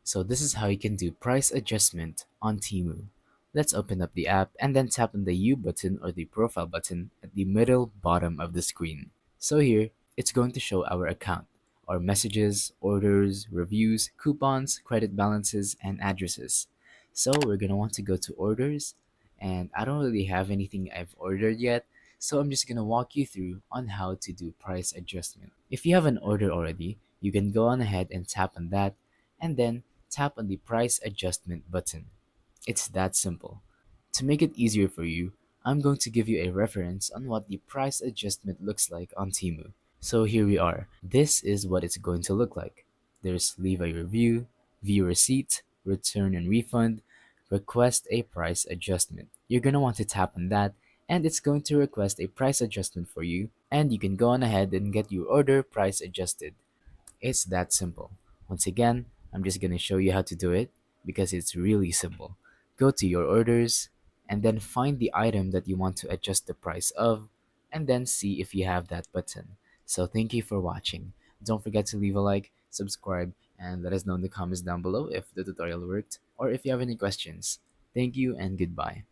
So this is how you can do price adjustment on Temu. Let's open up the app and then tap on the U button or the profile button at the middle bottom of the screen. So here, it's going to show our account, our messages, orders, reviews, coupons, credit balances, and addresses. So we're gonna want to go to orders, and I don't really have anything I've ordered yet, so I'm just gonna walk you through on how to do price adjustment. If you have an order already, you can go on ahead and tap on that, and then tap on the price adjustment button. It's that simple. To make it easier for you, I'm going to give you a reference on what the price adjustment looks like on Temu. So here we are. This is what it's going to look like. There's leave a review, view receipt, return and refund, request a price adjustment. You're going to want to tap on that, and it's going to request a price adjustment for you, and you can go on ahead and get your order price adjusted. It's that simple. Once again, I'm just going to show you how to do it because it's really simple. Go to your orders and then find the item that you want to adjust the price of, and then see if you have that button. So thank you for watching. Don't forget to leave a like, subscribe, and let us know in the comments down below if the tutorial worked or if you have any questions. Thank you and goodbye.